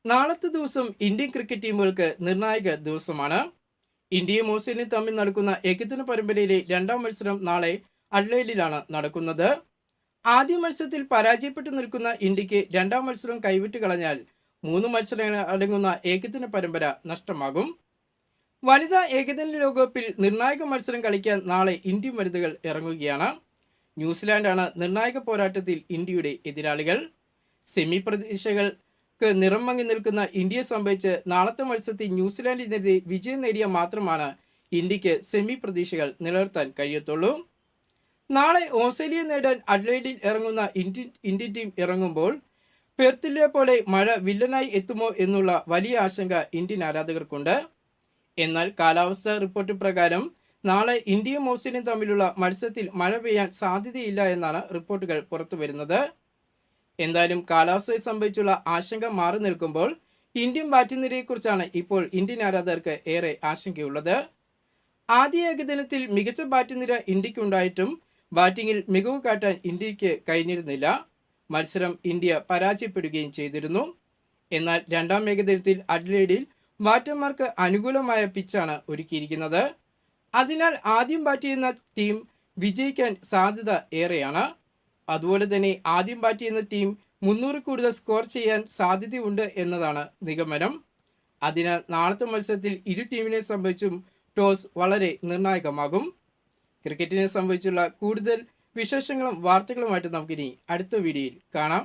നാളത്തെ ദിവസം Indian cricket ടീമുകൾക്ക് നിർണായക ദിവസമാണ്. ഇന്ത്യയും ഓസ്ട്രേലിയയും തമ്മിൽ നടക്കുന്ന ഏകദിന പരമ്പരയിലെ രണ്ടാം മത്സരം നാളെ അഡ്ലൈഡിലാണ് നടക്കുന്നത്. ആദ്യ മത്സരത്തിൽ പരാജയപ്പെട്ടു നിൽക്കുന്ന ഇന്ത്യക്ക് രണ്ടാം മത്സരം കൈവിട്ട് കളഞ്ഞാൽ 3 മത്സരങ്ങൾ അടങ്ങുന്ന ഏകദിന പരമ്പര നഷ്ടമാകും. വനിതാ ഏകദിന ലോകകപ്പിൽ നിർണായക മത്സരം കളിക്കാൻ നാളെ ഇന്ത്യൻ വനിതകൾ ഇറങ്ങുകയാണ്. ന്യൂസിലാൻഡാണ് നിർണായക പോരാട്ടത്തിൽ ഇന്ത്യയുടെ എതിരാളികൾ. സെമി പ്രതീക്ഷകൾക്ക് നിറം മങ്ങി നിൽക്കുന്ന ഇന്ത്യയെ സംബന്ധിച്ച് നാളത്തെ മത്സരത്തിൽ ന്യൂസിലാൻഡിനെതിരെ വിജയം നേടിയ മാത്രമാണ് ഇന്ത്യക്ക് സെമി പ്രതീക്ഷകൾ നിലനിർത്താൻ കഴിയത്തുള്ളൂ. നാളെ ഓസ്ട്രേലിയ നേടാൻ അഡ്ലൈഡിൽ ഇറങ്ങുന്ന ഇന്ത്യൻ ടീം ഇറങ്ങുമ്പോൾ പെർത്തിലെ പോലെ മഴ വില്ലനായി എത്തുമോ എന്നുള്ള വലിയ ആശങ്ക ഇന്ത്യൻ ആരാധകർക്കുണ്ട്. എന്നാൽ കാലാവസ്ഥാ റിപ്പോർട്ട് പ്രകാരം നാളെ ഇന്ത്യയും ഓസ്ട്രേലിയയും തമ്മിലുള്ള മത്സരത്തിൽ മഴ പെയ്യാൻ സാധ്യതയില്ല എന്നാണ് റിപ്പോർട്ടുകൾ പുറത്തു വരുന്നത്. എന്തായാലും കാലാവസ്ഥയെ സംബന്ധിച്ചുള്ള ആശങ്ക മാറി നിൽക്കുമ്പോൾ ഇന്ത്യൻ ബാറ്റിംഗ് നിരയെക്കുറിച്ചാണ് ഇപ്പോൾ ഇന്ത്യൻ ആരാധകർക്ക് ഏറെ ആശങ്കയുള്ളത്. ആദ്യ ഏകദിനത്തിൽ മികച്ച ബാറ്റിംഗ് നിര ഇന്ത്യക്കുണ്ടായിട്ടും ബാറ്റിംഗിൽ മികവ് കാട്ടാൻ ഇന്ത്യക്ക് കഴിഞ്ഞിരുന്നില്ല. മത്സരം ഇന്ത്യ പരാജയപ്പെടുകയും ചെയ്തിരുന്നു. എന്നാൽ രണ്ടാം ഏകദിനത്തിൽ അഡ്ലൈഡിൽ ബാറ്റർമാർക്ക് അനുകൂലമായ പിച്ചാണ് ഒരുക്കിയിരിക്കുന്നത്. അതിനാൽ ആദ്യം ബാറ്റ് ചെയ്യുന്ന ടീം വിജയിക്കാൻ സാധ്യത ഏറെയാണ്. അതുപോലെ തന്നെ ആദ്യം ബാറ്റ് ചെയ്യുന്ന ടീം 300 കൂടുതൽ സ്കോർ ചെയ്യാൻ സാധ്യതയുണ്ട് എന്നതാണ് നിഗമനം. അതിനാൽ നാളത്തെ മത്സരത്തിൽ ഇരു ടീമിനെ സംബന്ധിച്ചും ടോസ് വളരെ നിർണായകമാകും. ക്രിക്കറ്റിനെ സംബന്ധിച്ചുള്ള കൂടുതൽ വിശേഷങ്ങളും വാർത്തകളുമായിട്ട് നമുക്കിനി അടുത്ത വീഡിയോയിൽ കാണാം.